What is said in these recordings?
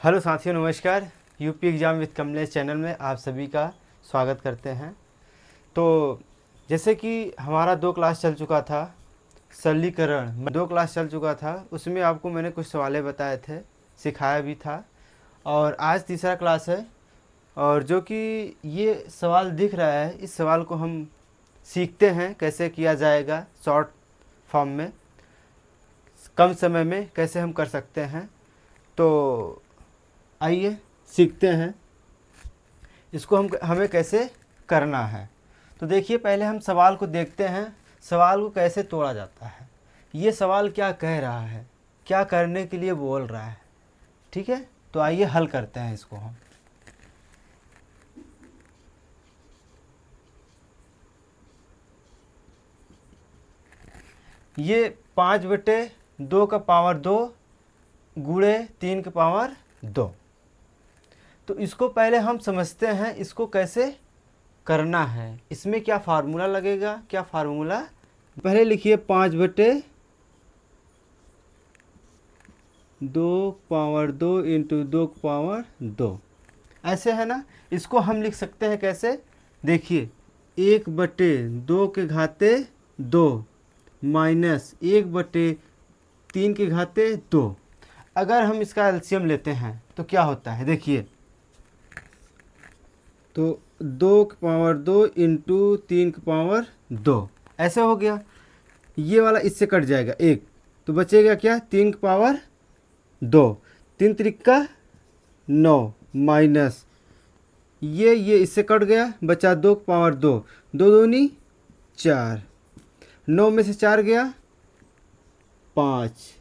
Hello साथियों, नमस्कार। UP exam with Kamlesh channel में आप सभी का स्वागत करते हैं। तो जैसे कि हमारा 2 क्लास चल चुका था, सरलीकरण 2 क्लास चल चुका था, उसमें आपको मैंने कुछ सवालें बताए थे, सिखाया भी था। और आज तीसरा क्लास है और जो कि ये सवाल दिख रहा है, इस सवाल को हम सीखते हैं कैसे किया जाएगा, शॉर्ट फॉर्म में, कम समय में कैसे हम कर सकते हैं। तो आइए सीखते हैं इसको हमें कैसे करना है। तो देखिए, पहले हम सवाल को देखते हैं, सवाल को कैसे तोड़ा जाता है, ये सवाल क्या कह रहा है, क्या करने के लिए बोल रहा है। ठीक है, तो आइए हल करते हैं इसको हम। ये 5/2 का पावर 2 गुणे 3 का पावर 2। तो इसको पहले हम समझते हैं इसको कैसे करना है। इसमें क्या फार्मूला लगेगा, क्या फार्मूला, पहले लिखिए 5/2 पावर 2 इंटू 2 पावर 2, ऐसे है ना। इसको हम लिख सकते हैं कैसे, देखिए 1/2 के घाते 2 माइनस 1/3 के घाते 2। अगर हम इसका एलसीएम लेते हैं तो क्या होता है, देखिए, तो 2 की पावर 2 इंटू 3 की पावर 2, ऐसे हो गया। ये वाला इससे कट जाएगा 1, तो बचेगा क्या, 3 की पावर 2, 3 त्रिका 9 माइनस ये इससे कट गया, बचा 2 की पावर 2, 2 दूनी 4, 9 में से 4 गया 5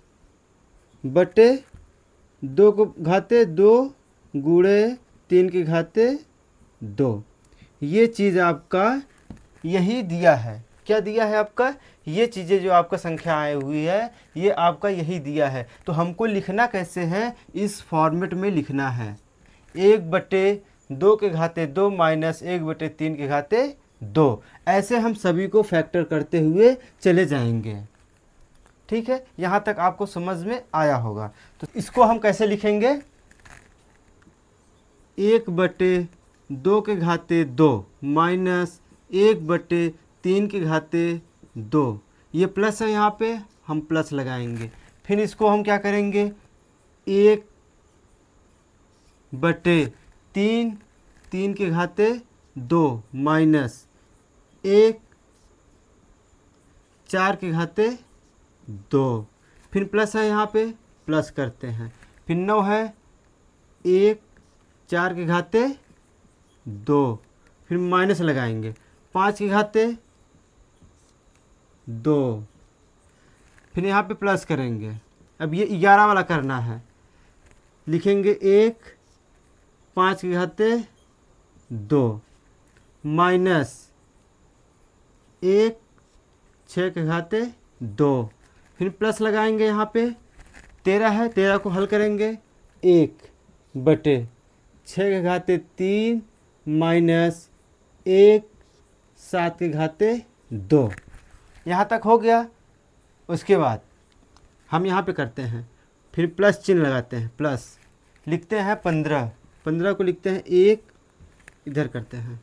बटे 2 को घाते 2 गुणे 3 के घाते 2। ये चीज़ आपका यही दिया है। क्या दिया है आपका, ये चीज़ें जो आपका संख्या आई हुई है ये आपका यही दिया है। तो हमको लिखना कैसे है, इस फॉर्मेट में लिखना है, 1/2 के घाते 2 माइनस 1/3 के घाते 2। ऐसे हम सभी को फैक्टर करते हुए चले जाएंगे। ठीक है, यहाँ तक आपको समझ में आया होगा। तो इसको हम कैसे लिखेंगे, 1/2 के घाते 2 माइनस 1/3 के घाते 2। ये प्लस है, यहाँ पे हम प्लस लगाएंगे। फिर इसको हम क्या करेंगे, 1/3 3 के घाते 2 माइनस 1 4 के घाते 2। फिर प्लस है, यहाँ पे प्लस करते हैं। फिर 9 है, 1 4 के घाते 2, फिर माइनस लगाएंगे, 5 के घाते 2, फिर यहाँ पे प्लस करेंगे। अब ये 11 वाला करना है, लिखेंगे 1 5 के घाते 2 माइनस 1 6 के घाते 2, फिर प्लस लगाएंगे। यहाँ पे 13 है, 13 को हल करेंगे, 1/6 के घाते 3 माइनस 1 7 के घाते 2। यहाँ तक हो गया। उसके बाद हम यहाँ पे करते हैं, फिर प्लस चिन्ह लगाते हैं, प्लस लिखते हैं 15, 15 को लिखते हैं 1, इधर करते हैं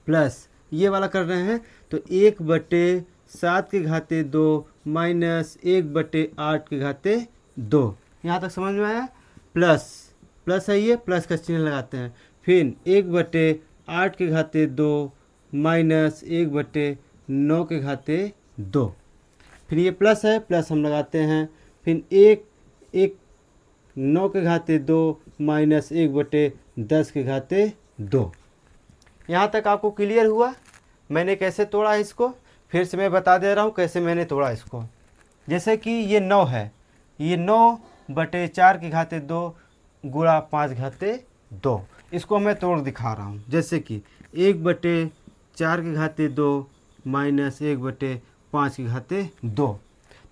प्लस, ये वाला कर रहे हैं। तो 1/7 के घाते 2 माइनस 1/8 के घाते 2। यहाँ तक समझ में आया। प्लस प्लस है, ये प्लस का चिन्ह लगाते हैं। फिर 1/8 के घाते 2 माइनस 1/9 के घाते 2। फिर ये प्लस है, प्लस हम लगाते हैं। फिर 1 9 के घाते 2 माइनस 1/10 के घाते 2। यहाँ तक आपको क्लियर हुआ मैंने कैसे तोड़ा इसको। फिर से मैं बता दे रहा हूँ कैसे मैंने तोड़ा इसको। जैसे कि ये 9 है, ये 9/4 के घाते 2 गुणा 5 घाते 2, इसको मैं तोड़ दिखा रहा हूँ। जैसे कि 1/4 के घाते 2 माइनस 1/5 के घाते 2।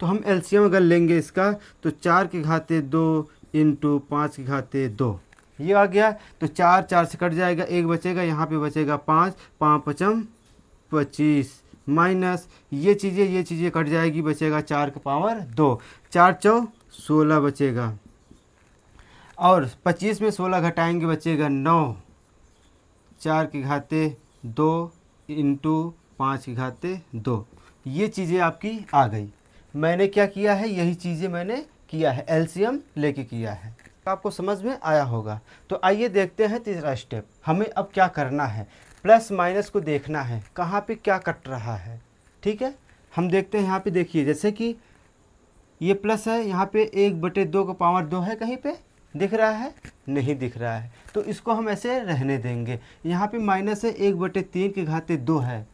तो हम एलसीएम अगर लेंगे इसका, तो 4 के घाते 2 इंटू 5 के घाते 2, ये आ गया। तो 4 4 से कट जाएगा, 1 बचेगा, यहाँ पे बचेगा 5, 5 5 25 माइनस ये चीज़ें कट जाएगी, बचेगा 4 का पावर 2, 4 4 16 बचेगा। और 25 में 16 घटाएंगे बचेगा 9, 4 की घाते 2 इंटू 5 की घाते 2। ये चीज़ें आपकी आ गई। मैंने क्या किया है, यही चीज़ें मैंने किया है, एलसीएम लेके किया है। आपको समझ में आया होगा। तो आइए देखते हैं तीसरा स्टेप। हमें अब क्या करना है, प्लस माइनस को देखना है कहाँ पे क्या कट रहा है। ठीक है, हम देखते हैं यहाँ पे। देखिए जैसे कि ये प्लस है, यहाँ पे 1/2 का पावर 2 है, कहीं पे दिख रहा है? नहीं दिख रहा है, तो इसको हम ऐसे रहने देंगे। यहाँ पे माइनस है, 1/3 की घाते 2 है,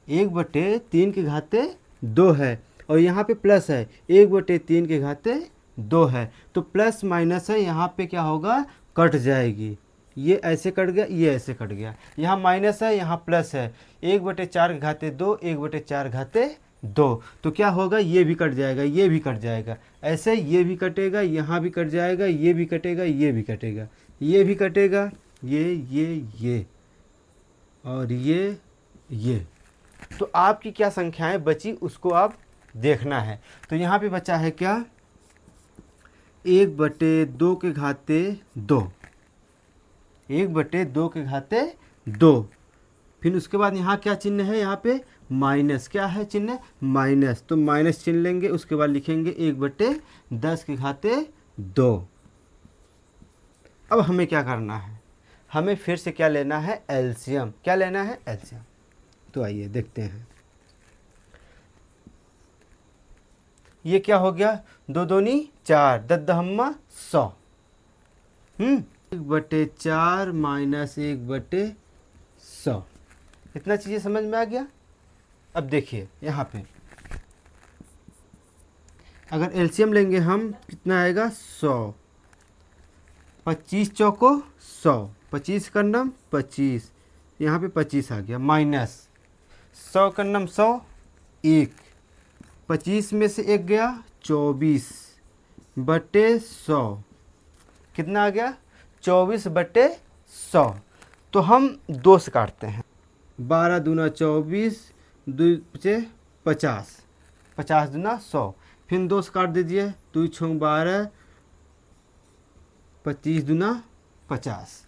1/3 की घाते 2 है, और यहाँ पे प्लस है, 1/3 की घाते 2 है। तो प्लस माइनस है, यहाँ पे क्या होगा, कट जाएगी। ये ऐसे कट गया, ये ऐसे कट गया। यहाँ माइनस है, यहाँ प्लस है, 1/4 की घाते 2, 1/4 घाते 2। तो क्या होगा, ये भी कट जाएगा, ये भी कट जाएगा, ऐसे ये भी कटेगा, यहाँ भी कट जाएगा, ये भी कटेगा, ये भी कटेगा, ये भी कटेगा, ये और ये। तो आपकी क्या संख्याएं बची उसको आप देखना है। तो यहाँ पे बचा है क्या, 1/2 के घाते 2, 1/2 के घाते 2। फिर उसके बाद यहाँ क्या चिन्ह है, यहाँ पे माइनस। क्या है चिन्ह, माइनस। तो माइनस चिन्ह लेंगे, उसके बाद लिखेंगे 1/10 के घाते 2। अब हमें क्या करना है, हमें फिर से क्या लेना है, एलसीएम। क्या लेना है, एलसीएम। तो आइए देखते हैं। ये क्या हो गया, 2 दूनी 4, 10 दहम्मा 100। 1/4 माइनस 1/100। इतना चीज़ें समझ में आ गया। अब देखिए यहाँ पे अगर एलसीएम लेंगे हम, कितना आएगा, 100। 25 चौको 100, 25 का नम 25, यहाँ पे 25 आ गया, माइनस 100 का नम 100, 1, 25 में से 1 गया, 24/100। कितना आ गया, 24/100। तो हम 2 से काटते हैं, 12 दूना 24, 2 बचे 50, 50 दूना 100। फिर 2 से काट दीजिए, 2 छः 12, 25 दूना 50,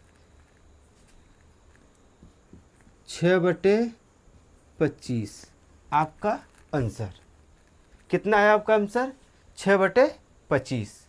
6/25 आपका आंसर। कितना है आपका आंसर, 6/25।